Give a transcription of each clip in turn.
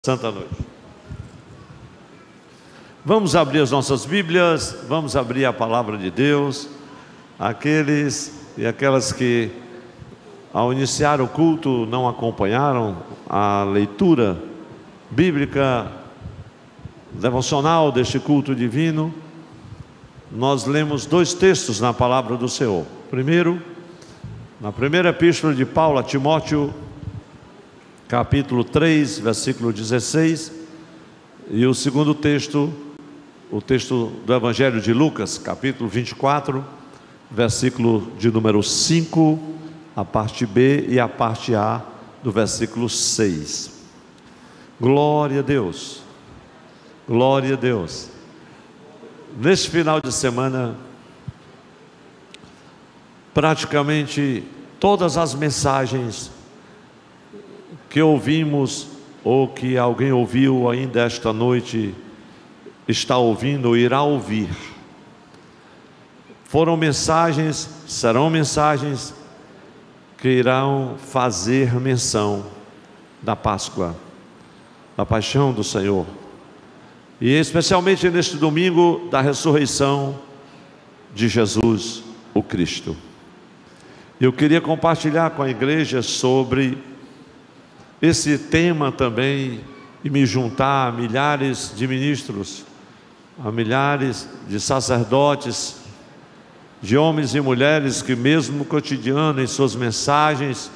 Santa noite. Vamos abrir as nossas Bíblias, vamos abrir a palavra de Deus. Aqueles e aquelas que ao iniciar o culto não acompanharam a leitura bíblica devocional deste culto divino, nós lemos dois textos na palavra do Senhor. Primeiro, na primeira epístola de Paulo a Timóteo, capítulo 3, versículo 16, e o segundo texto, o texto do Evangelho de Lucas, capítulo 24, versículo de número 5, a parte B e a parte A do versículo 6. Glória a Deus, glória a Deus. Neste final de semana, praticamente todas as mensagens que ouvimos ou que alguém ouviu ainda esta noite, está ouvindo ou irá ouvir, foram mensagens, serão mensagens que irão fazer menção da Páscoa, da paixão do Senhor, e especialmente neste domingo da ressurreição de Jesus, o Cristo. Eu queria compartilhar com a igreja sobre esse tema também e me juntar a milhares de ministros, a milhares de sacerdotes, de homens e mulheres que mesmo no cotidiano, em suas mensagens,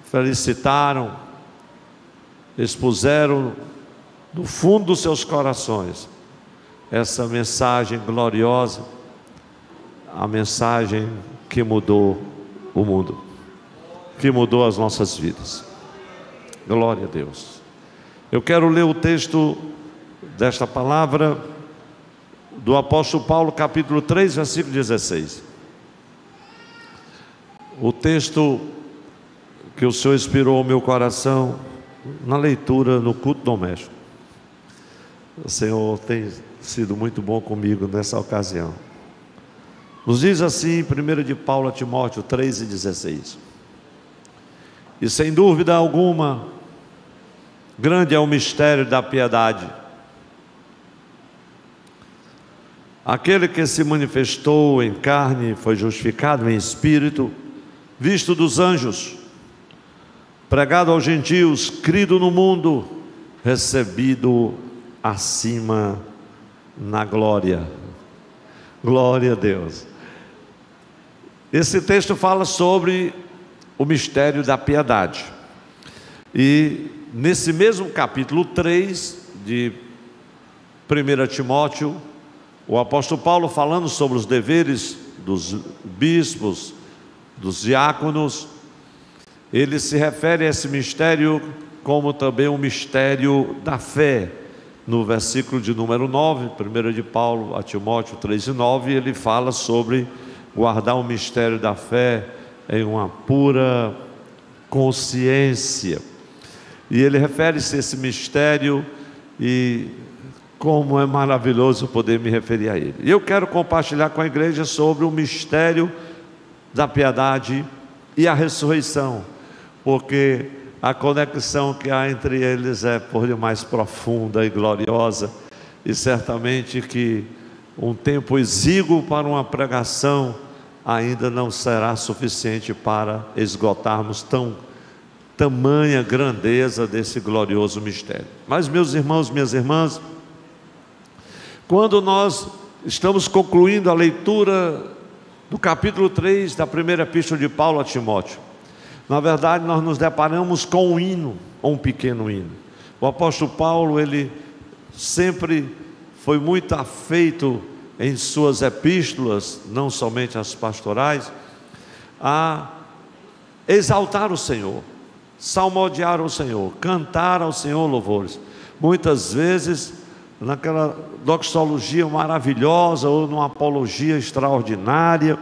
felicitaram, expuseram do fundo dos seus corações essa mensagem gloriosa, a mensagem que mudou o mundo, que mudou as nossas vidas. Glória a Deus. Eu quero ler o texto desta palavra do apóstolo Paulo, capítulo 3, versículo 16. O texto que o Senhor inspirou ao meu coração na leitura no culto doméstico. O Senhor tem sido muito bom comigo nessa ocasião. Nos diz assim, 1 de Paulo a Timóteo 3 e 16. E sem dúvida alguma, grande é o mistério da piedade. Aquele que se manifestou em carne foi justificado em espírito, visto dos anjos, pregado aos gentios, crido no mundo, recebido acima na glória. Glória a Deus. Esse texto fala sobre o mistério da piedade. E nesse mesmo capítulo 3 de 1 Timóteo, o apóstolo Paulo, falando sobre os deveres dos bispos, dos diáconos, ele se refere a esse mistério como também o mistério da fé. No versículo de número 9, 1 de Paulo a Timóteo 3 e 9, ele fala sobre guardar o mistério da fé em uma pura consciência. E ele refere-se a esse mistério e como é maravilhoso poder me referir a ele. E eu quero compartilhar com a igreja sobre o mistério da piedade e a ressurreição, porque a conexão que há entre eles é por demais profunda e gloriosa, e certamente que um tempo exíguo para uma pregação ainda não será suficiente para esgotarmos tamanha grandeza desse glorioso mistério. Mas, meus irmãos, minhas irmãs, quando nós estamos concluindo a leitura do capítulo 3 da primeira epístola de Paulo a Timóteo, na verdade nós nos deparamos com um hino, um pequeno hino. O apóstolo Paulo, ele sempre foi muito afeito em suas epístolas, não somente as pastorais, a exaltar o Senhor, salmodiar o Senhor, cantar ao Senhor louvores. Muitas vezes naquela doxologia maravilhosa ou numa apologia extraordinária,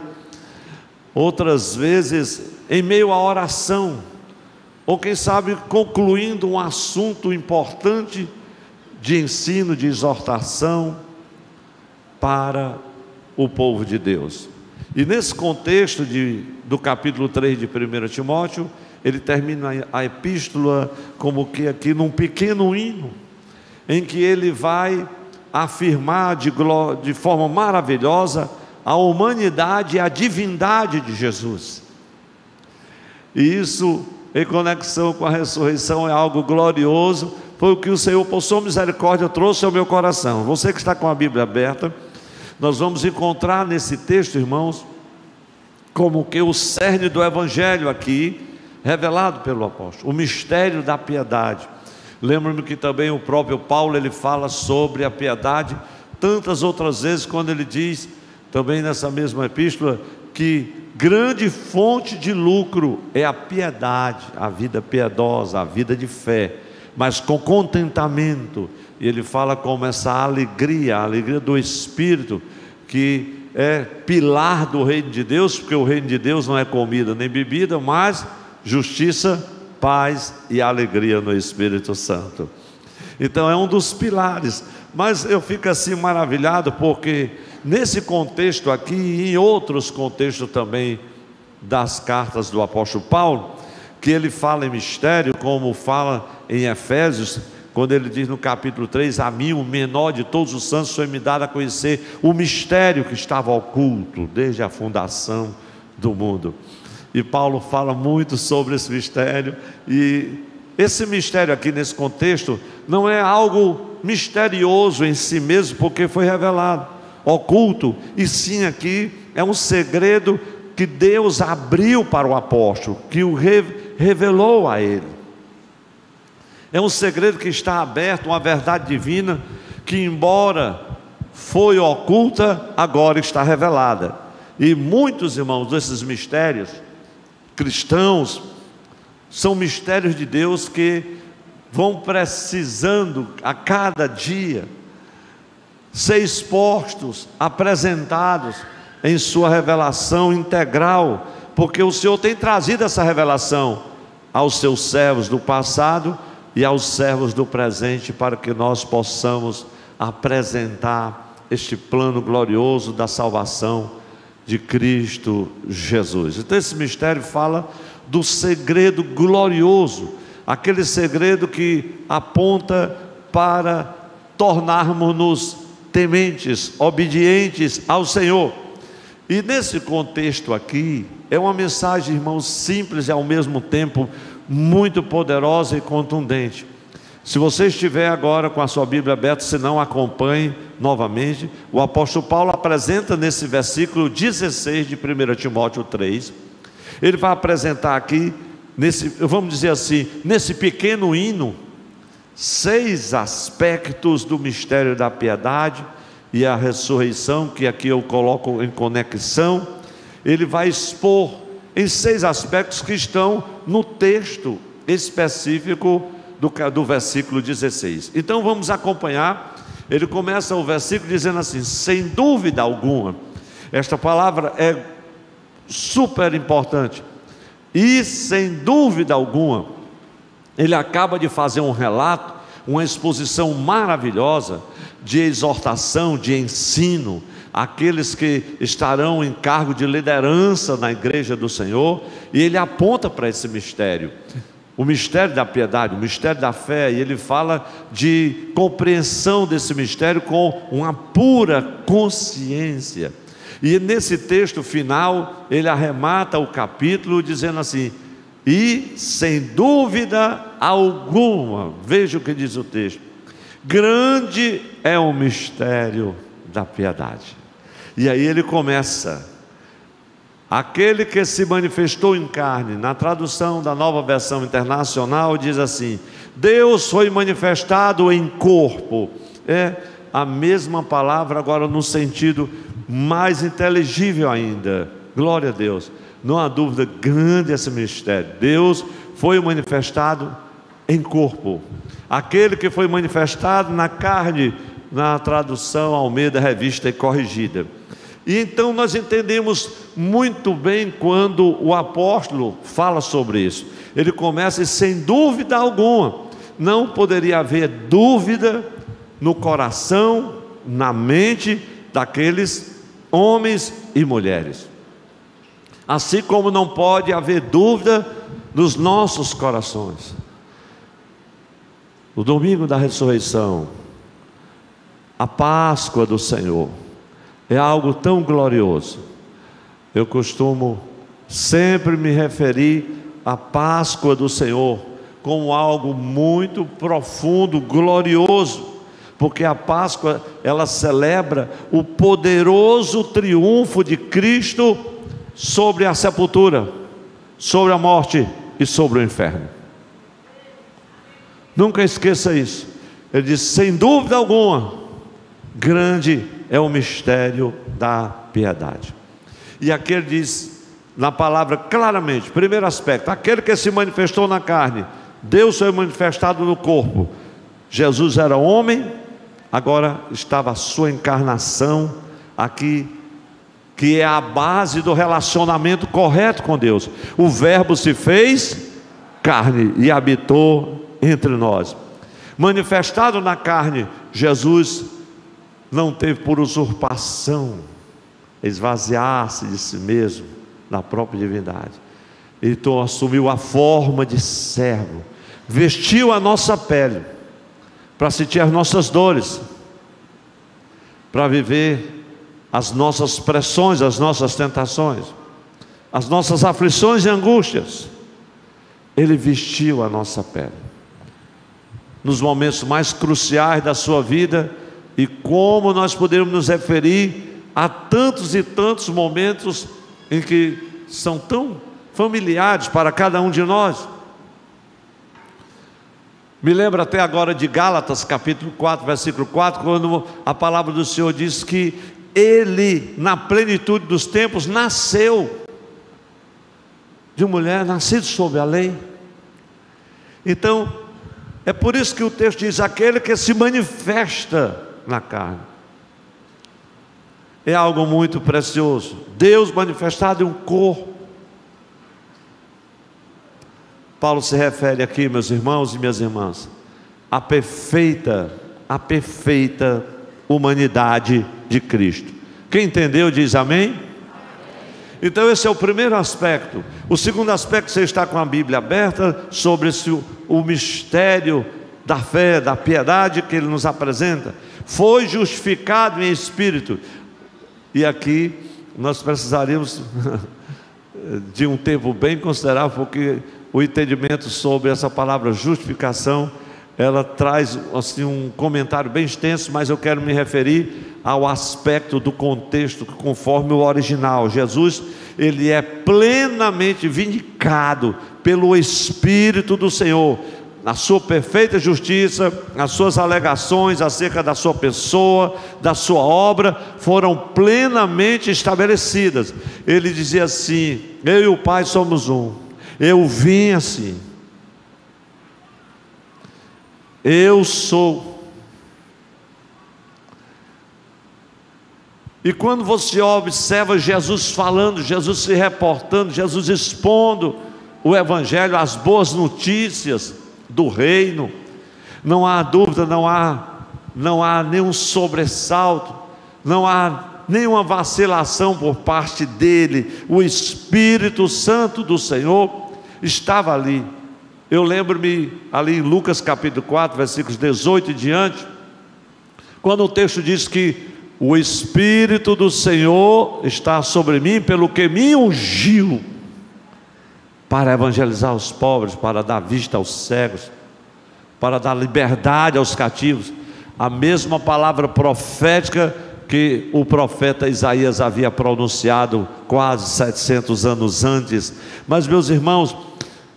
outras vezes em meio à oração, ou quem sabe concluindo um assunto importante de ensino, de exortação para o povo de Deus. E nesse contexto do capítulo 3 de 1 Timóteo, ele termina a epístola como que aqui num pequeno hino, em que ele vai afirmar de forma maravilhosa a humanidade e a divindade de Jesus. E isso, em conexão com a ressurreição, é algo glorioso. Foi o que o Senhor, por sua misericórdia, trouxe ao meu coração. Você que está com a Bíblia aberta, nós vamos encontrar nesse texto, irmãos, como que o cerne do Evangelho aqui, revelado pelo apóstolo, o mistério da piedade. Lembro-me que também o próprio Paulo, ele fala sobre a piedade tantas outras vezes, quando ele diz, também nessa mesma epístola, que grande fonte de lucro é a piedade, a vida piedosa, a vida de fé, mas com contentamento. E ele fala como essa alegria, a alegria do Espírito, que é pilar do reino de Deus, porque o reino de Deus não é comida nem bebida, mas justiça, paz e alegria no Espírito Santo. Então é um dos pilares. Mas eu fico assim maravilhado, porque nesse contexto aqui e em outros contextos também das cartas do apóstolo Paulo, que ele fala em mistério, como fala em Efésios, quando ele diz no capítulo 3, a mim, o menor de todos os santos, foi-me dado a conhecer o mistério que estava oculto desde a fundação do mundo. E Paulo fala muito sobre esse mistério, e esse mistério aqui nesse contexto não é algo misterioso em si mesmo, porque foi revelado, oculto, e sim aqui é um segredo que Deus abriu para o apóstolo, que o revelou a ele. É um segredo que está aberto, uma verdade divina, que embora foi oculta, agora está revelada. E muitos, irmãos, desses mistérios cristãos, são mistérios de Deus que vão precisando a cada dia ser expostos, apresentados em sua revelação integral, porque o Senhor tem trazido essa revelação aos seus servos do passado e aos servos do presente, para que nós possamos apresentar este plano glorioso da salvação de Cristo Jesus. Então esse mistério fala do segredo glorioso, aquele segredo que aponta para tornarmos-nos tementes, obedientes ao Senhor. E nesse contexto aqui, é uma mensagem, irmãos, simples e ao mesmo tempo muito poderosa e contundente. Se você estiver agora com a sua Bíblia aberta, se não, acompanhe novamente. O apóstolo Paulo apresenta nesse versículo 16 de 1 Timóteo 3, ele vai apresentar aqui, vamos dizer assim, nesse pequeno hino, 6 aspectos do mistério da piedade e a ressurreição, que aqui eu coloco em conexão. Ele vai expor em 6 aspectos que estão no texto específico do versículo 16. Então vamos acompanhar. Ele começa o versículo dizendo assim: sem dúvida alguma. Esta palavra é super importante. E sem dúvida alguma, ele acaba de fazer um relato, uma exposição maravilhosa de exortação, de ensino, àqueles que estarão em cargo de liderança na igreja do Senhor, e ele aponta para esse mistério, o mistério da piedade, o mistério da fé, e ele fala de compreensão desse mistério com uma pura consciência. E nesse texto final, ele arremata o capítulo dizendo assim: e sem dúvida alguma, veja o que diz o texto, grande é o mistério da piedade. E aí ele começa: aquele que se manifestou em carne. Na tradução da Nova Versão Internacional diz assim: Deus foi manifestado em corpo. É a mesma palavra, agora no sentido mais inteligível ainda. Glória a Deus. Não há dúvida, grande esse mistério. Deus foi manifestado em corpo. Aquele que foi manifestado na carne, na tradução Almeida Revista e Corrigida. E então nós entendemos muito bem quando o apóstolo fala sobre isso. Ele começa e sem dúvida alguma, não poderia haver dúvida no coração, na mente daqueles homens e mulheres. Assim como não pode haver dúvida nos nossos corações. O domingo da ressurreição, a Páscoa do Senhor, é algo tão glorioso. Eu costumo sempre me referir à Páscoa do Senhor como algo muito profundo, glorioso, porque a Páscoa, ela celebra o poderoso triunfo de Cristo sobre a sepultura, sobre a morte e sobre o inferno. Nunca esqueça isso. Ele diz, sem dúvida alguma, grande é o mistério da piedade. E aqui ele diz na palavra claramente, primeiro aspecto, aquele que se manifestou na carne, Deus foi manifestado no corpo. Jesus era homem, agora estava a sua encarnação aqui, que é a base do relacionamento correto com Deus. O Verbo se fez carne e habitou entre nós. Manifestado na carne, Jesus não teve por usurpação esvaziar-se de si mesmo na própria divindade. Então assumiu a forma de servo, vestiu a nossa pele para sentir as nossas dores, para viver as nossas pressões, as nossas tentações, as nossas aflições e angústias. Ele vestiu a nossa pele nos momentos mais cruciais da sua vida. E como nós podemos nos referir a tantos e tantos momentos em que são tão familiares para cada um de nós. Me lembro até agora de Gálatas capítulo 4, versículo 4, quando a palavra do Senhor diz que Ele, na plenitude dos tempos, nasceu de mulher, nascido sob a lei. Então, é por isso que o texto diz, aquele que se manifesta na carne. É algo muito precioso. Deus manifestado em um corpo. Paulo se refere aqui, meus irmãos e minhas irmãs, à perfeita humanidade de Cristo. Quem entendeu diz amém? Então esse é o primeiro aspecto. O segundo aspecto, você está com a Bíblia aberta, sobre o mistério da fé, da piedade que ele nos apresenta. Foi justificado em espírito. E aqui nós precisaríamos de um tempo bem considerável, porque o entendimento sobre essa palavra justificação, ela traz assim um comentário bem extenso, mas eu quero me referir ao aspecto do contexto conforme o original. Jesus, ele é plenamente vindicado pelo Espírito do Senhor, na sua perfeita justiça. As suas alegações acerca da sua pessoa, da sua obra, foram plenamente estabelecidas. Ele dizia assim: eu e o Pai somos um. Eu vim assim. Eu sou. E quando você observa Jesus falando, Jesus se reportando, Jesus expondo o Evangelho, as boas notícias do reino, não há dúvida, não há nenhum sobressalto, não há nenhuma vacilação por parte dele. O Espírito Santo do Senhor estava ali. Eu lembro-me ali em Lucas capítulo 4, versículos 18 e diante, quando o texto diz que o Espírito do Senhor está sobre mim, pelo que me ungiu para evangelizar os pobres, para dar vista aos cegos, para dar liberdade aos cativos. A mesma palavra profética que o profeta Isaías havia pronunciado quase 700 anos antes. Mas, meus irmãos,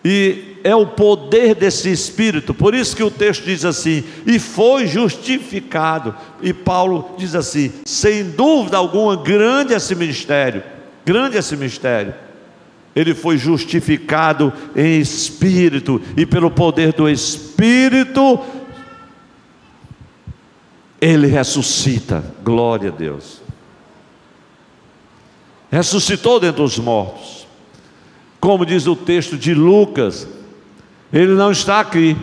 e é o poder desse Espírito, por isso que o texto diz assim: e foi justificado. E Paulo diz assim: sem dúvida alguma, grande esse mistério, grande esse mistério. Ele foi justificado em Espírito, e pelo poder do Espírito ele ressuscita. Glória a Deus. Ressuscitou dentre os mortos. Como diz o texto de Lucas, ele não está aqui,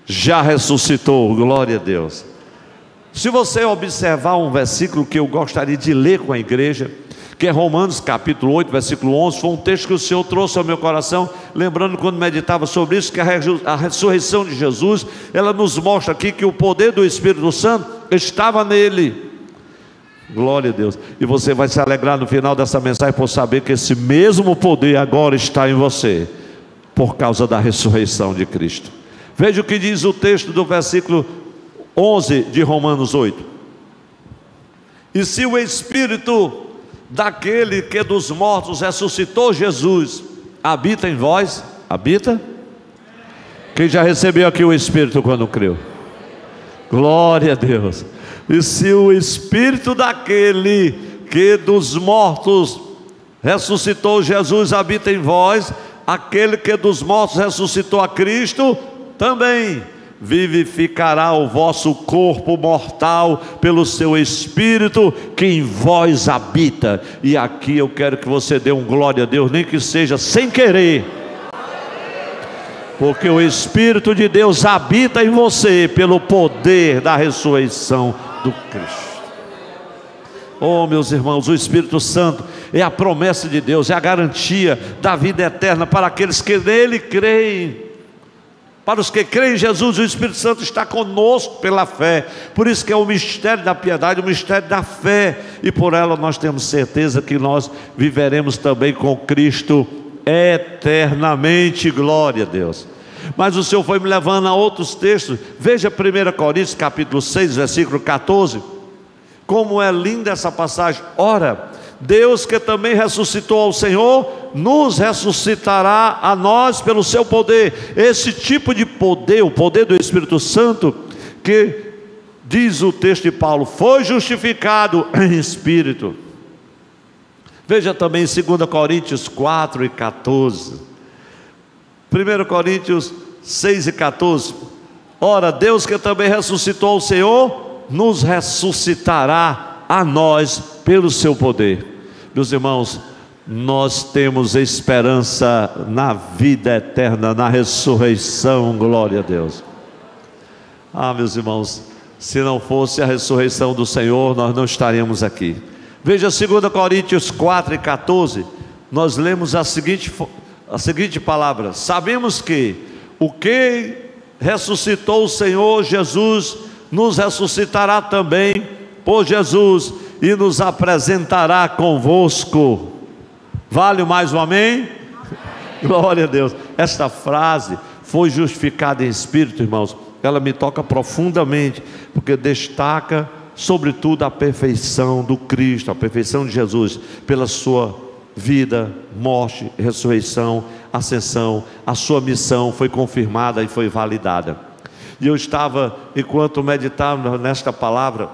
já ressuscitou. Glória a Deus. Se você observar um versículo que eu gostaria de ler com a igreja, que que é Romanos capítulo 8, versículo 11, foi um texto que o Senhor trouxe ao meu coração, lembrando quando meditava sobre isso, que a ressurreição de Jesus, ela nos mostra aqui que o poder do Espírito Santo estava nele. Glória a Deus. E você vai se alegrar no final dessa mensagem por saber que esse mesmo poder agora está em você, por causa da ressurreição de Cristo. Veja o que diz o texto do versículo 11 de Romanos 8. E se o Espírito daquele que dos mortos ressuscitou Jesus habita em vós, habita? Quem já recebeu aqui o Espírito quando creu? Glória a Deus. E se o Espírito daquele que dos mortos ressuscitou Jesus habita em vós, aquele que dos mortos ressuscitou a Cristo também vivificará o vosso corpo mortal pelo seu Espírito que em vós habita. E aqui eu quero que você dê um glória a Deus, nem que seja sem querer, porque o Espírito de Deus habita em você pelo poder da ressurreição do Cristo. Oh, meus irmãos, o Espírito Santo é a promessa de Deus, é a garantia da vida eterna para aqueles que nele creem. Para os que creem em Jesus, o Espírito Santo está conosco pela fé. Por isso que é o mistério da piedade, o mistério da fé. E por ela nós temos certeza que nós viveremos também com Cristo eternamente. Glória a Deus. Mas o Senhor foi me levando a outros textos. Veja 1 Coríntios capítulo 6, versículo 14. Como é linda essa passagem. Ora, Deus que também ressuscitou ao Senhor, nos ressuscitará a nós pelo seu poder. Esse tipo de poder, o poder do Espírito Santo, que diz o texto de Paulo, foi justificado em espírito. Veja também em 2 Coríntios 4 e 14. 1 Coríntios 6 e 14. Ora, Deus que também ressuscitou o Senhor, nos ressuscitará a nós pelo seu poder. Meus irmãos, nós temos esperança na vida eterna, na ressurreição. Glória a Deus. Ah, meus irmãos, se não fosse a ressurreição do Senhor, nós não estaríamos aqui. Veja 2 Coríntios 4 e 14. Nós lemos a seguinte palavra: sabemos que o que ressuscitou o Senhor Jesus nos ressuscitará também por Jesus e nos apresentará convosco. Vale mais um amém? Glória a Deus. Esta frase foi justificada em espírito, irmãos. Ela me toca profundamente, porque destaca sobretudo a perfeição do Cristo, a perfeição de Jesus, pela sua vida, morte, ressurreição, ascensão. A sua missão foi confirmada e foi validada. E eu estava, enquanto meditava nesta palavra,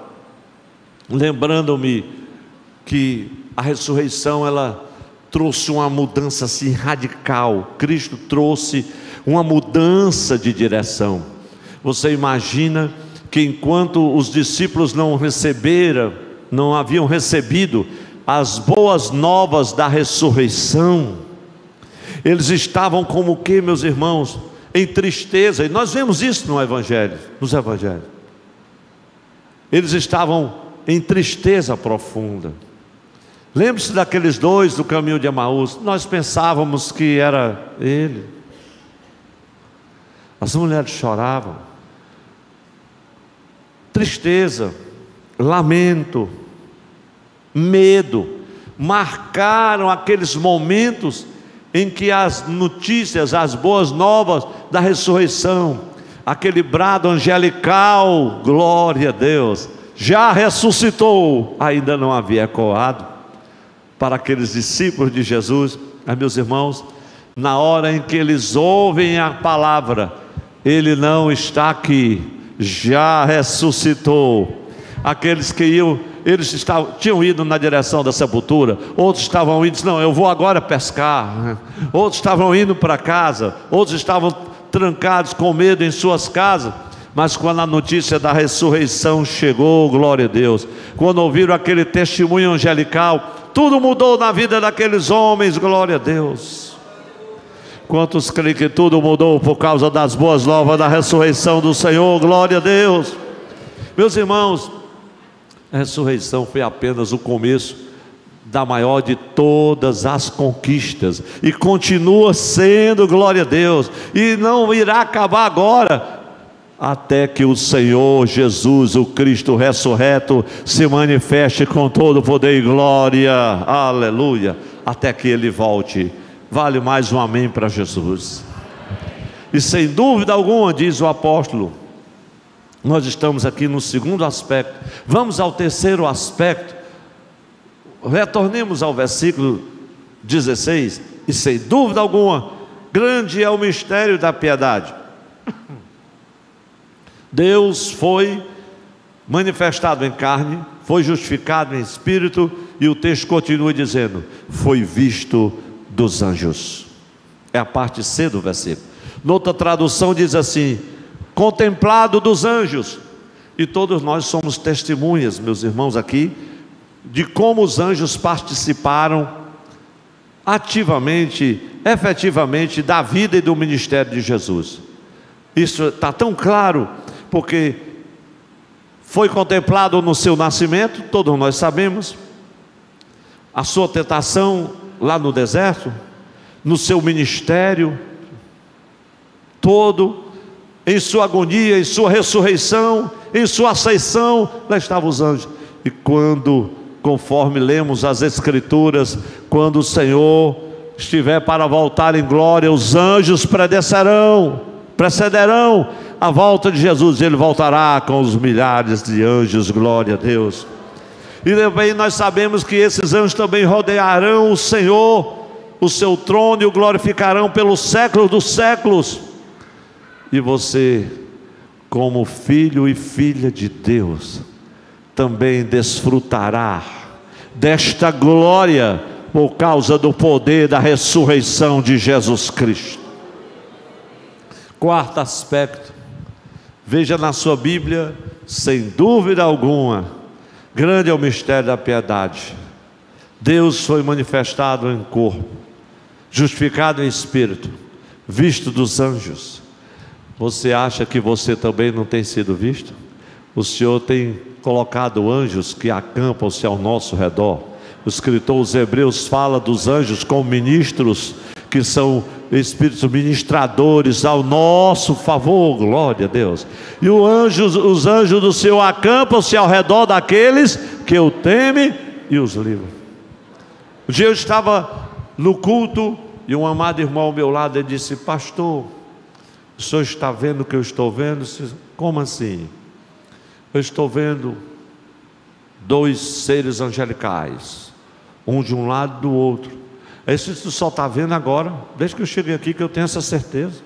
lembrando-me que a ressurreição, ela trouxe uma mudança assim radical. Cristo trouxe uma mudança de direção. Você imagina que enquanto os discípulos não haviam recebido as boas novas da ressurreição, eles estavam como que, meus irmãos? Em tristeza. E nós vemos isso nos evangelhos. Eles estavam em tristeza profunda. Lembre-se daqueles dois do caminho de Emaús. Nós pensávamos que era ele. As mulheres choravam. Tristeza, lamento, medo marcaram aqueles momentos em que as notícias, as boas novas da ressurreição, aquele brado angelical, glória a Deus, já ressuscitou, ainda não havia ecoado para aqueles discípulos de Jesus. Mas, meus irmãos, na hora em que eles ouvem a palavra, ele não está aqui, já ressuscitou. Aqueles que tinham ido na direção da sepultura, outros estavam indo, não, eu vou agora pescar. Outros estavam indo para casa, outros estavam trancados com medo em suas casas. Mas quando a notícia da ressurreição chegou, glória a Deus, quando ouviram aquele testemunho angelical, tudo mudou na vida daqueles homens, glória a Deus. Quantos creem que tudo mudou por causa das boas novas da ressurreição do Senhor? Glória a Deus. Meus irmãos, a ressurreição foi apenas o começo da maior de todas as conquistas, e continua sendo, glória a Deus, e não irá acabar agora, até que o Senhor Jesus, o Cristo ressurreto, se manifeste com todo o poder e glória, aleluia, até que Ele volte. Vale mais um amém para Jesus. E sem dúvida alguma, diz o apóstolo, nós estamos aqui no segundo aspecto. Vamos ao terceiro aspecto. Retornemos ao versículo 16, e sem dúvida alguma, grande é o mistério da piedade. Deus foi manifestado em carne, foi justificado em espírito, e o texto continua dizendo, foi visto dos anjos. É a parte C do versículo. Noutra tradução diz assim, contemplado dos anjos. E todos nós somos testemunhas, meus irmãos aqui, de como os anjos participaram ativamente, efetivamente, da vida e do ministério de Jesus. Isso está tão claro, porque foi contemplado no seu nascimento, todos nós sabemos, a sua tentação lá no deserto, no seu ministério todo, em sua agonia, em sua ressurreição, em sua ascensão, lá estavam os anjos. E quando, conforme lemos as Escrituras, quando o Senhor estiver para voltar em glória, os anjos precederão a volta de Jesus. Ele voltará com os milhares de anjos, glória a Deus. E também nós sabemos que esses anjos também rodearão o Senhor, o seu trono, e o glorificarão pelos séculos dos séculos. E você, como filho e filha de Deus, também desfrutará desta glória por causa do poder da ressurreição de Jesus Cristo. Quarto aspecto, veja na sua Bíblia, sem dúvida alguma, grande é o mistério da piedade. Deus foi manifestado em corpo, justificado em espírito, visto dos anjos. Você acha que você também não tem sido visto? O Senhor tem colocado anjos que acampam-se ao nosso redor. O escritor aos Hebreus fala dos anjos como ministros, que são espíritos ministradores ao nosso favor, glória a Deus. E os anjos do Senhor acampam-se ao redor daqueles que o temem e os livram. Um dia eu estava no culto e um amado irmão ao meu lado, ele disse: pastor, o senhor está vendo o que eu estou vendo? Eu disse: como assim? Eu estou vendo dois seres angelicais, um de um lado e do outro. Isso tu só está vendo agora, desde que eu cheguei aqui, que eu tenho essa certeza.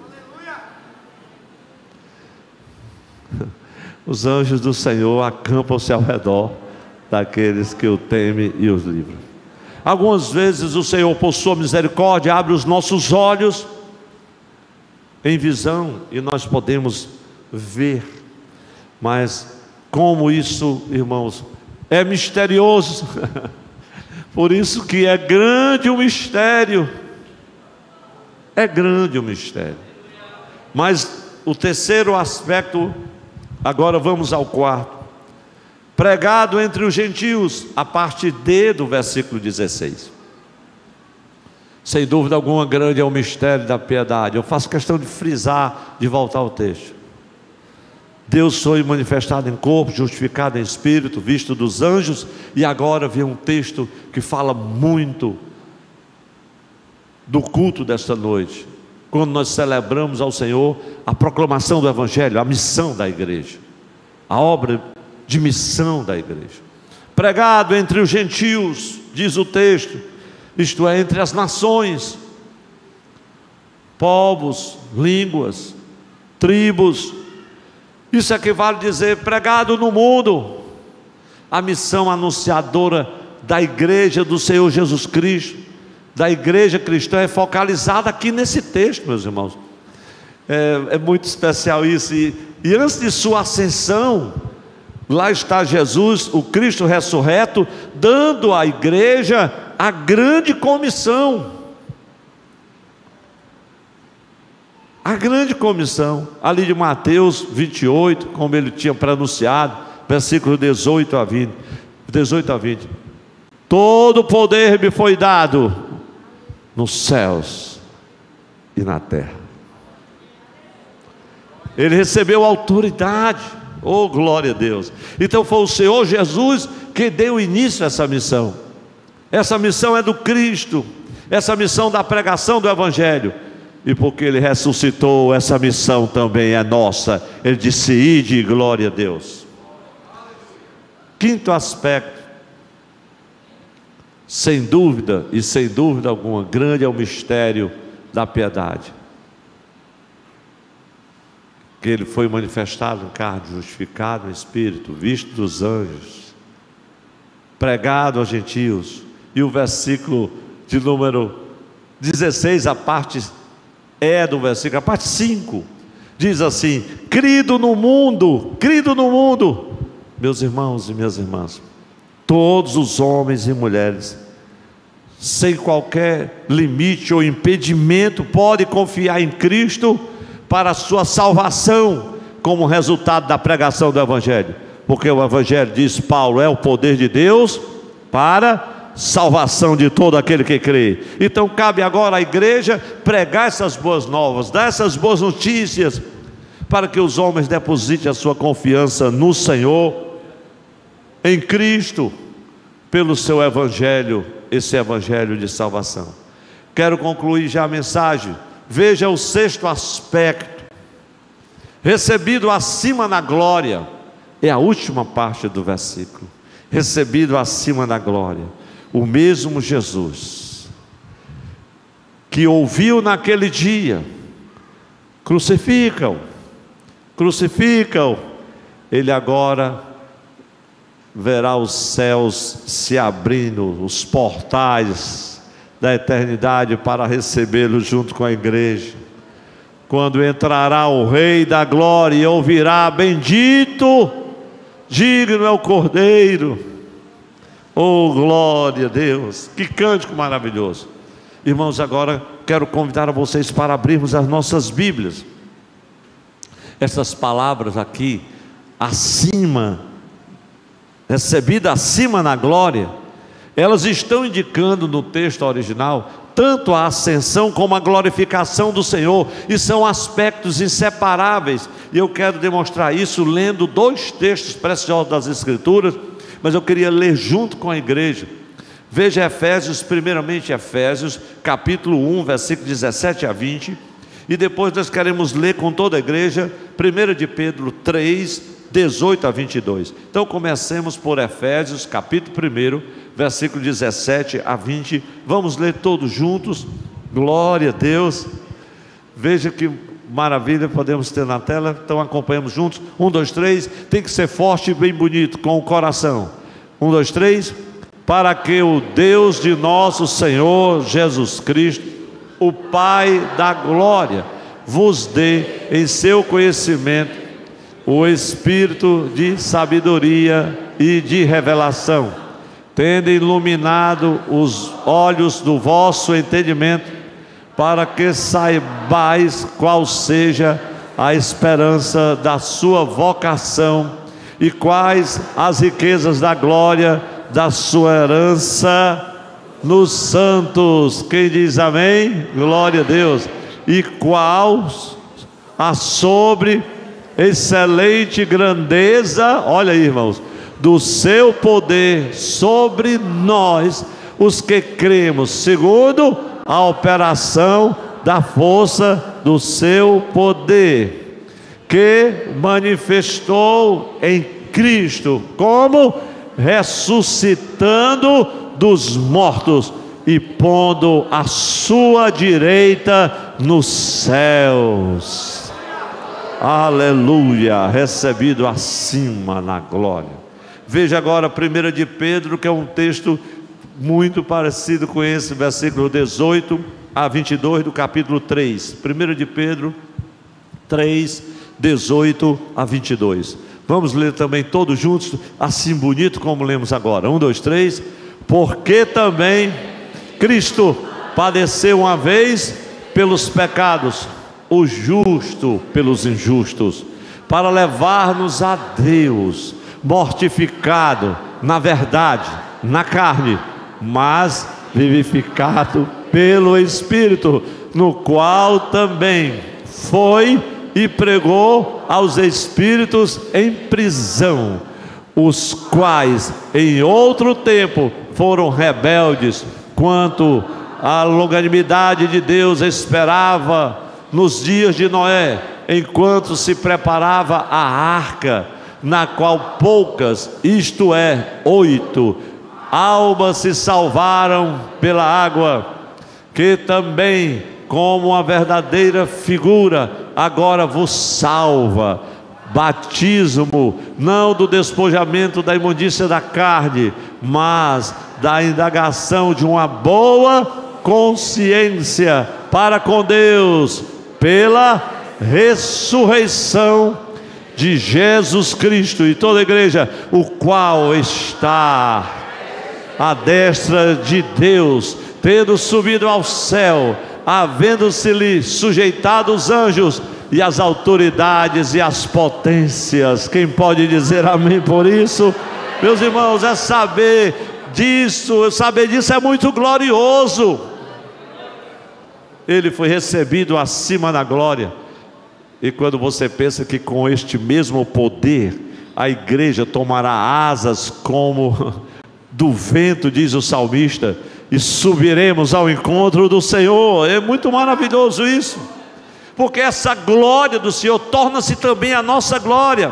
Os anjos do Senhor acampam-se ao redor daqueles que o temem e os livram. Algumas vezes o Senhor, por sua misericórdia, abre os nossos olhos em visão e nós podemos ver. Mas como isso, irmãos, é misterioso. Por isso que é grande o mistério. É grande o mistério. Mas o terceiro aspecto, agora vamos ao quarto. Pregado entre os gentios, a parte D do versículo 16. Sem dúvida alguma, grande é o mistério da piedade. Eu faço questão de frisar, de voltar ao texto. Deus foi manifestado em corpo, justificado em espírito, visto dos anjos. E agora vem um texto que fala muito do culto desta noite, quando nós celebramos ao Senhor a proclamação do Evangelho, a missão da igreja, a obra de missão da igreja. Pregado entre os gentios, diz o texto, isto é, entre as nações, povos, línguas, tribos. Isso equivale a dizer pregado no mundo. A missão anunciadora da igreja do Senhor Jesus Cristo, da igreja cristã, é focalizada aqui nesse texto, meus irmãos. É muito especial isso. E antes de sua ascensão, lá está Jesus, o Cristo ressurreto, dando à igreja a grande comissão. A grande comissão, ali de Mateus 28, como ele tinha pronunciado, versículo 18 a 20. todo poder me foi dado nos céus e na terra. Ele recebeu autoridade, oh glória a Deus. Então foi o Senhor Jesus que deu início a essa missão. Essa missão é do Cristo, essa missão da pregação do Evangelho. E porque Ele ressuscitou, essa missão também é nossa. Ele disse: ide, glória a Deus. Quinto aspecto, sem dúvida e sem dúvida alguma, grande é o mistério da piedade. Que Ele foi manifestado em carne, justificado em espírito, visto dos anjos, pregado aos gentios. E o versículo de número 16, a parte do versículo, a parte 5, diz assim: crido no mundo, meus irmãos e minhas irmãs, todos os homens e mulheres, sem qualquer limite ou impedimento, podem confiar em Cristo para a sua salvação, como resultado da pregação do Evangelho. Porque o Evangelho, diz Paulo, é o poder de Deus para salvação de todo aquele que crê. Então cabe agora à igreja pregar essas boas novas, dar essas boas notícias, para que os homens depositem a sua confiança no Senhor, em Cristo, pelo seu Evangelho, esse Evangelho de salvação. Quero concluir já a mensagem. Veja o sexto aspecto: recebido acima na glória. É a última parte do versículo. Recebido acima da glória. O mesmo Jesus que ouviu naquele dia: crucificam, ele agora verá os céus se abrindo, os portais da eternidade para recebê-lo junto com a igreja. Quando entrará o Rei da glória e ouvirá: bendito, digno é o Cordeiro. Oh glória a Deus, que cântico maravilhoso. Irmãos, agora quero convidar a vocês para abrirmos as nossas Bíblias. Essas palavras aqui, acima, recebida acima na glória, elas estão indicando no texto original tanto a ascensão como a glorificação do Senhor, e são aspectos inseparáveis. E eu quero demonstrar isso lendo dois textos preciosos das Escrituras, mas eu queria ler junto com a igreja. Veja Efésios, primeiramente Efésios, capítulo 1, versículo 17 a 20, e depois nós queremos ler com toda a igreja 1 de Pedro 3, 18 a 22. Então comecemos por Efésios, capítulo 1, versículo 17 a 20. Vamos ler todos juntos. Glória a Deus. Veja que maravilha podemos ter na tela. Então acompanhamos juntos. 1, 2, 3. Tem que ser forte e bem bonito, com o coração. 1, 2, 3. Para que o Deus de nosso Senhor Jesus Cristo, o Pai da glória, vos dê em seu conhecimento o espírito de sabedoria e de revelação, tendo iluminado os olhos do vosso entendimento, para que saibais qual seja a esperança da sua vocação e quais as riquezas da glória da sua herança nos santos. Quem diz amém? Glória a Deus. E qual a sobre excelente grandeza, olha aí, irmãos, do seu poder sobre nós, os que cremos, segundo a operação da força do seu poder, que manifestou em Cristo, como ressuscitando dos mortos e pondo a sua direita nos céus. Aleluia, recebido acima na glória. Veja agora 1 de Pedro, que é um texto muito parecido com esse, versículo 18 a 22 do capítulo 3. 1 de Pedro 3, 18 a 22. Vamos ler também todos juntos, assim bonito como lemos agora. 1, 2, 3. Porque também Cristo padeceu uma vez pelos pecados, o justo pelos injustos, para levar-nos a Deus, mortificado na verdade, na carne, mas vivificado pelo Espírito, no qual também foi e pregou aos espíritos em prisão, os quais em outro tempo foram rebeldes, quanto a longanimidade de Deus esperava nos dias de Noé, enquanto se preparava a arca, na qual poucas, isto é, 8 almas se salvaram pela água, que também, como uma verdadeira figura, agora vos salva. Batismo, não do despojamento da imundícia da carne, mas da indagação de uma boa consciência para com Deus, pela ressurreição de Jesus Cristo. E toda a igreja, o qual está à destra de Deus, tendo subido ao céu, havendo-se-lhe sujeitado os anjos e as autoridades e as potências. Quem pode dizer amém por isso? Meus irmãos, saber disso é muito glorioso. Ele foi recebido acima da glória. E quando você pensa que com este mesmo poder a igreja tomará asas como do vento, diz o salmista, e subiremos ao encontro do Senhor. É muito maravilhoso isso, porque essa glória do Senhor torna-se também a nossa glória.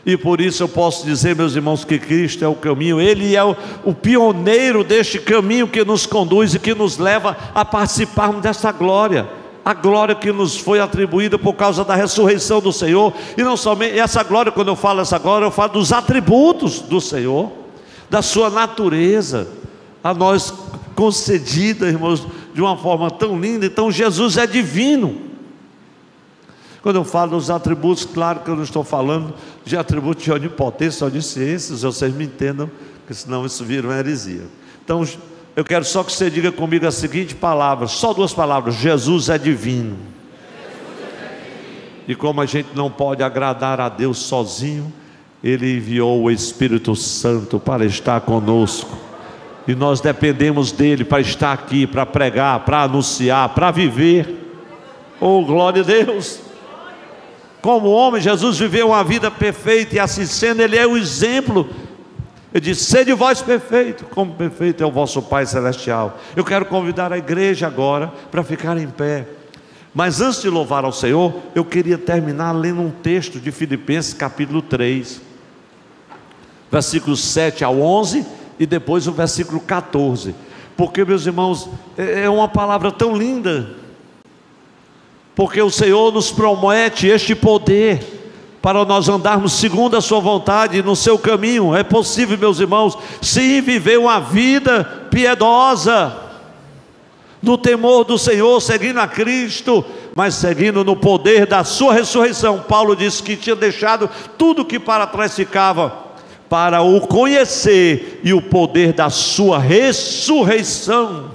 E por isso eu posso dizer, meus irmãos, que Cristo é o caminho. Ele é o pioneiro deste caminho que nos conduz e que nos leva a participarmos dessa glória. A glória que nos foi atribuída por causa da ressurreição do Senhor. E não somente essa glória, quando eu falo essa glória, eu falo dos atributos do Senhor, da sua natureza, a nós concedida, irmãos, de uma forma tão linda. Então Jesus é divino. Quando eu falo dos atributos, claro que eu não estou falando de atributos de onipotência, onisciência, vocês me entendam, porque senão isso vira uma heresia. Então eu quero só que você diga comigo a seguinte palavra, só 2 palavras: Jesus é divino. E como a gente não pode agradar a Deus sozinho, Ele enviou o Espírito Santo para estar conosco. E nós dependemos dele para estar aqui, para pregar, para anunciar, para viver. Oh, glória a Deus! Como homem, Jesus viveu uma vida perfeita, e assim sendo, Ele é o exemplo. Ele disse: sede vós perfeito, como perfeito é o vosso Pai Celestial. Eu quero convidar a igreja agora para ficar em pé. Mas antes de louvar ao Senhor, eu queria terminar lendo um texto de Filipenses capítulo 3, versículos 7 ao 11, e depois o versículo 14. Porque, meus irmãos, é uma palavra tão linda. Porque o Senhor nos promete este poder para nós andarmos segundo a sua vontade, no seu caminho. É possível, meus irmãos, sim, viver uma vida piedosa, no temor do Senhor, seguindo a Cristo, mas seguindo no poder da sua ressurreição. Paulo disse que tinha deixado tudo que para trás ficava, para o conhecer e o poder da sua ressurreição.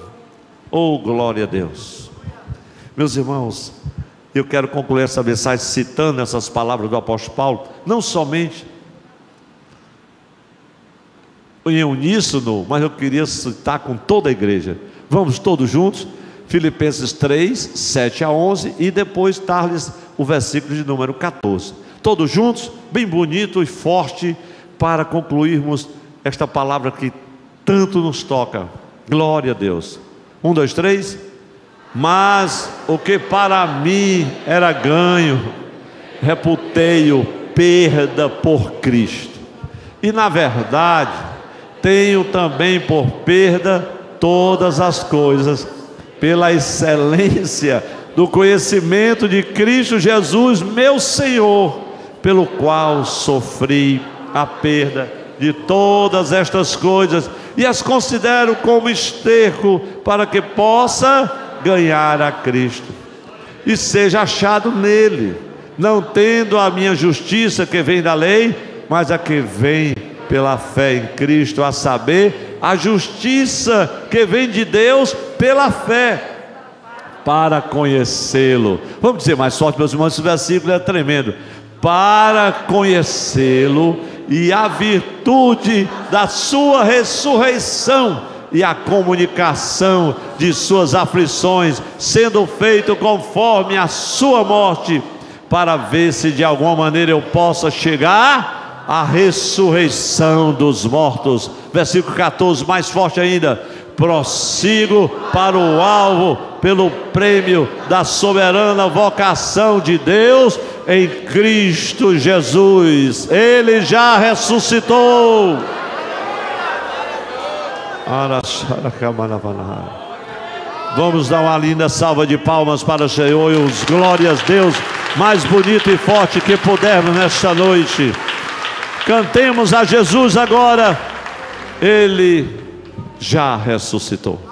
Oh, glória a Deus! Meus irmãos, eu quero concluir essa mensagem citando essas palavras do apóstolo Paulo, não somente em uníssono, mas eu queria citar com toda a igreja. Vamos todos juntos? Filipenses 3, 7 a 11, e depois dar-lhes o versículo de número 14. Todos juntos, bem bonito e forte, para concluirmos esta palavra que tanto nos toca. Glória a Deus. 1, 2, 3. Mas o que para mim era ganho, reputei-o perda por Cristo. E na verdade, tenho também por perda todas as coisas, pela excelência do conhecimento de Cristo Jesus, meu Senhor, pelo qual sofri a perda de todas estas coisas, e as considero como esterco, para que possa ganhar a Cristo e seja achado nele, não tendo a minha justiça que vem da lei, mas a que vem pela fé em Cristo, a saber, a justiça que vem de Deus pela fé, para conhecê-lo. Vamos dizer mais forte, meus irmãos, esse versículo é tremendo. Para conhecê-lo e a virtude da sua ressurreição e a comunicação de suas aflições, sendo feito conforme a sua morte, para ver se de alguma maneira eu possa chegar à ressurreição dos mortos. Versículo 14, mais forte ainda: prossigo para o alvo, pelo prêmio da soberana vocação de Deus em Cristo Jesus. Ele já ressuscitou. Vamos dar uma linda salva de palmas para o Senhor e os glórias a Deus mais bonito e forte que pudermos nesta noite. Cantemos a Jesus agora. Ele já ressuscitou.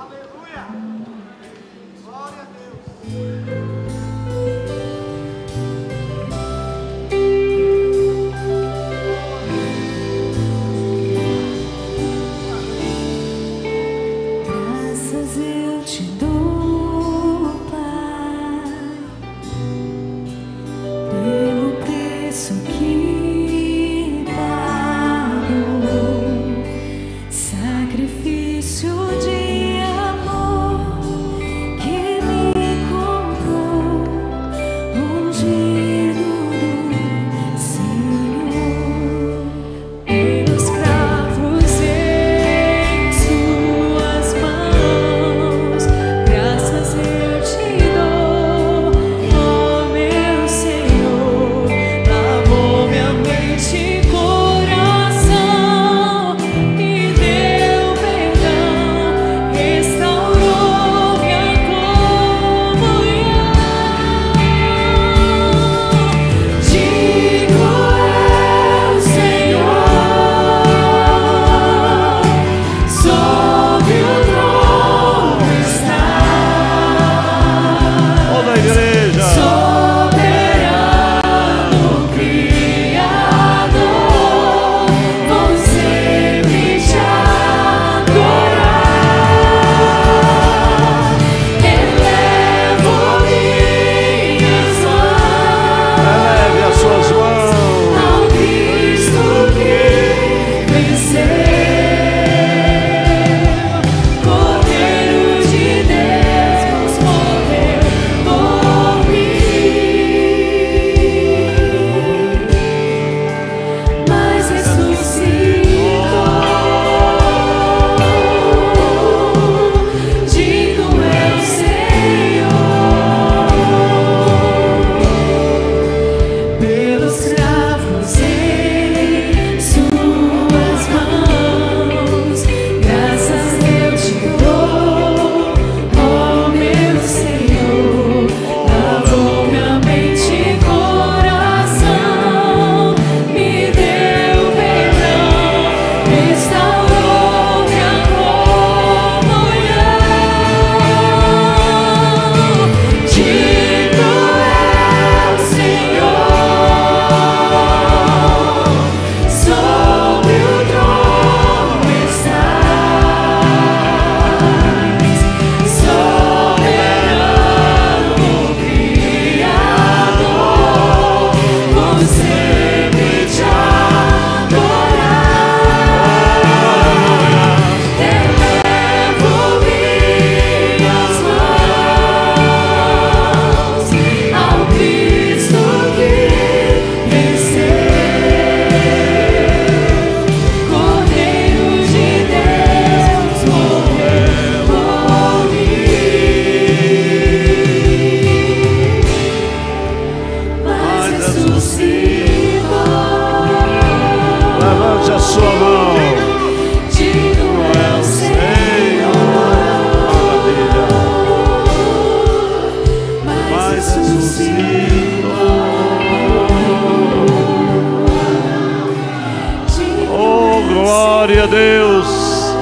Glória a Deus,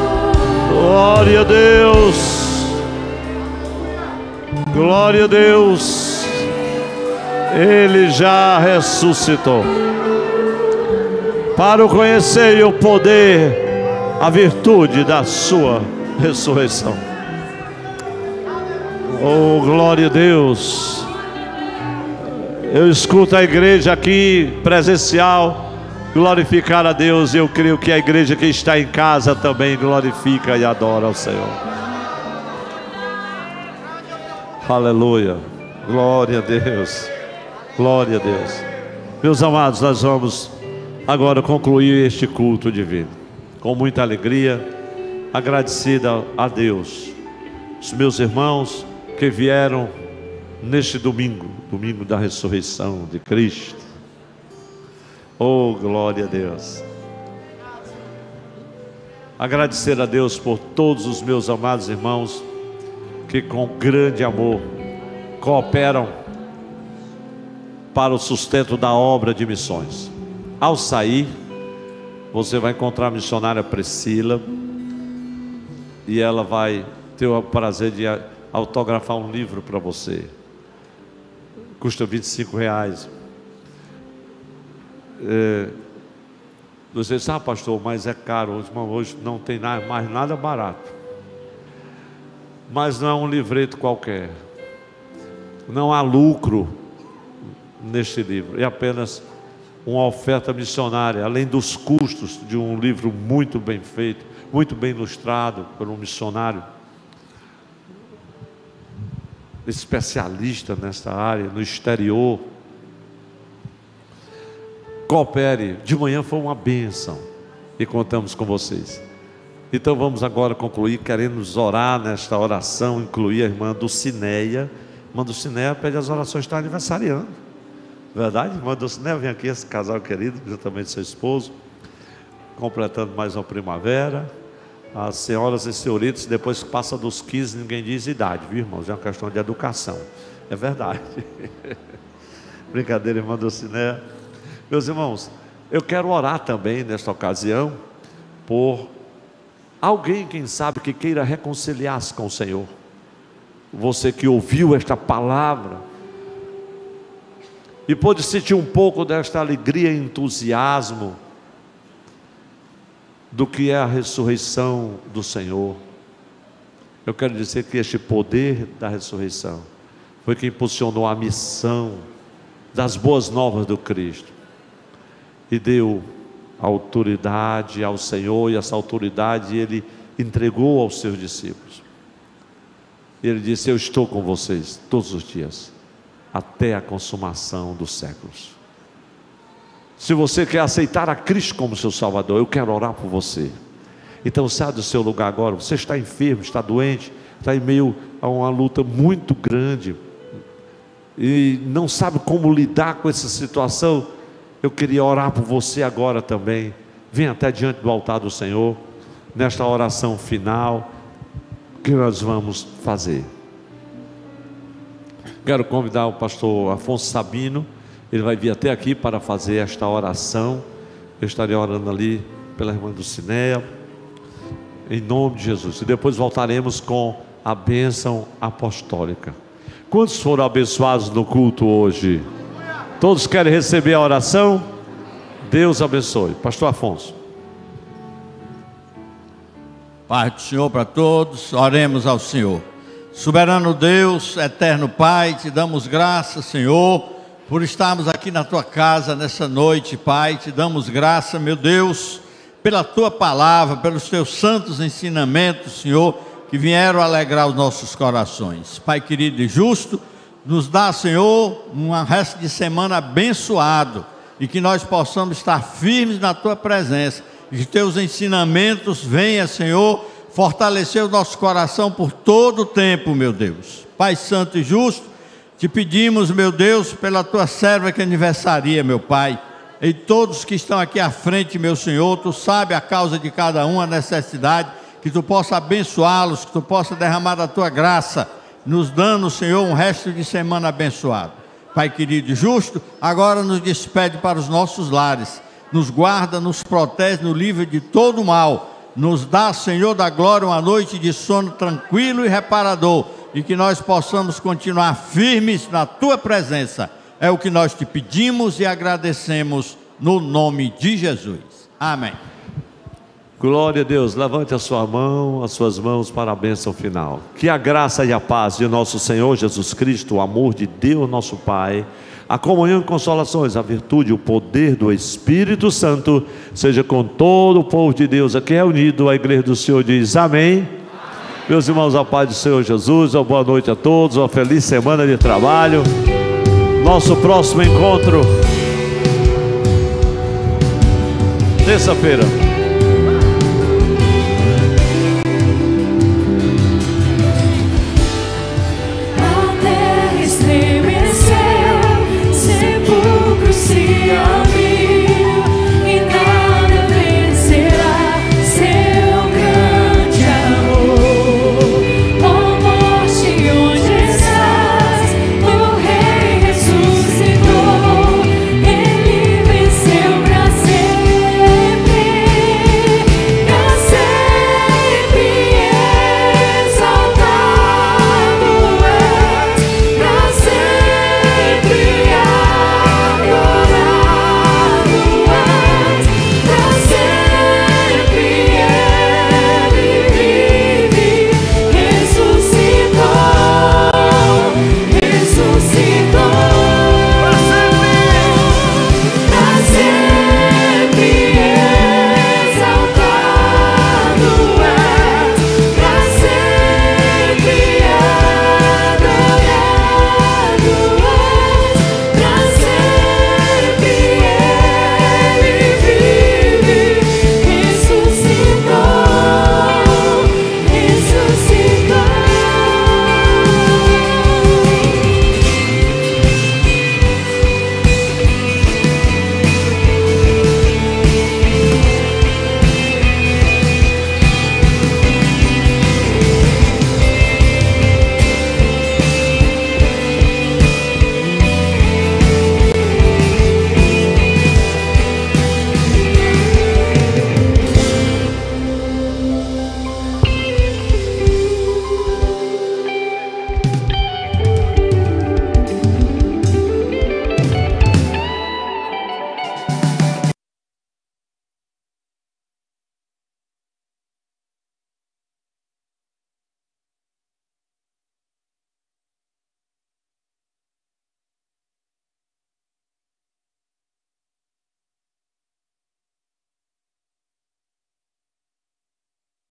glória a Deus, glória a Deus. Ele já ressuscitou. Para o conhecer e o poder, a virtude da sua ressurreição. Oh, glória a Deus. Eu escuto a igreja aqui presencial glorificar a Deus. Eu creio que a igreja que está em casa também glorifica e adora ao Senhor. Aleluia, glória a Deus, glória a Deus. Meus amados, nós vamos agora concluir este culto divino com muita alegria, agradecida a Deus, os meus irmãos que vieram neste domingo, domingo da ressurreição de Cristo. Oh, glória a Deus. Agradecer a Deus por todos os meus amados irmãos que com grande amor cooperam para o sustento da obra de missões. Ao sair, você vai encontrar a missionária Priscila e ela vai ter o prazer de autografar um livro para você. Custa R$25. Você sabe, pastor, mas é caro hoje não tem mais nada barato. Mas não é um livreto qualquer, não há lucro neste livro, é apenas uma oferta missionária, além dos custos de um livro muito bem feito, muito bem ilustrado por um missionário especialista nesta área, no exterior. Coopere, de manhã foi uma bênção e contamos com vocês. Então vamos agora concluir, queremos orar nesta oração, incluir a irmã Dulcineia. Irmã Dulcineia pede as orações, está aniversariando, verdade? Irmã Dulcineia, vem aqui, esse casal querido, juntamente seu esposo, completando mais uma primavera. As senhoras e senhoritos, depois que passa dos 15, ninguém diz idade, viu, irmãos? É uma questão de educação, é verdade. Brincadeira, irmã Dulcineia. Meus irmãos, eu quero orar também nesta ocasião por alguém, quem sabe, que queira reconciliar-se com o Senhor. Você que ouviu esta palavra e pôde sentir um pouco desta alegria e entusiasmo do que é a ressurreição do Senhor. Eu quero dizer que este poder da ressurreição foi que impulsionou a missão das boas novas do Cristo e deu autoridade ao Senhor, e essa autoridade Ele entregou aos seus discípulos. Ele disse: eu estou com vocês todos os dias, até a consumação dos séculos. Se você quer aceitar a Cristo como seu Salvador, eu quero orar por você. Então saia do seu lugar agora. Você está enfermo, está doente, está em meio a uma luta muito grande e não sabe como lidar com essa situação. Eu queria orar por você agora também. Venha até diante do altar do Senhor, nesta oração final que nós vamos fazer. Quero convidar o pastor Afonso Sabino. Ele vai vir até aqui para fazer esta oração. Eu estarei orando ali pela irmã Dulcineia, em nome de Jesus, e depois voltaremos com a bênção apostólica. Quantos foram abençoados no culto hoje? Todos querem receber a oração? Deus abençoe. Pastor Afonso. Paz do Senhor para todos. Oremos ao Senhor. Soberano Deus, eterno Pai, te damos graças, Senhor, por estarmos aqui na tua casa nessa noite, Pai. Te damos graça, meu Deus, pela tua palavra, pelos teus santos ensinamentos, Senhor, que vieram alegrar os nossos corações. Pai querido e justo, nos dá, Senhor, um resto de semana abençoado, e que nós possamos estar firmes na tua presença, e que teus ensinamentos venham, Senhor, fortalecer o nosso coração por todo o tempo, meu Deus. Pai santo e justo, te pedimos, meu Deus, pela tua serva que aniversaria, meu Pai, e todos que estão aqui à frente, meu Senhor, tu sabe a causa de cada um, a necessidade, que tu possa abençoá-los, que tu possa derramar da tua graça, nos dando, Senhor, um resto de semana abençoado. Pai querido e justo, agora nos despede para os nossos lares, nos guarda, nos protege, nos livra de todo mal, nos dá, Senhor da glória, uma noite de sono tranquilo e reparador, e que nós possamos continuar firmes na tua presença. É o que nós te pedimos e agradecemos no nome de Jesus. Amém. Glória a Deus. Levante a sua mão, as suas mãos para a bênção final. Que a graça e a paz de nosso Senhor Jesus Cristo, o amor de Deus nosso Pai, a comunhão e consolações, a virtude, o poder do Espírito Santo, seja com todo o povo de Deus aqui reunido. A igreja do Senhor diz amém. Meus irmãos, ao Pai do Senhor Jesus, uma boa noite a todos, uma feliz semana de trabalho. Nosso próximo encontro, terça-feira.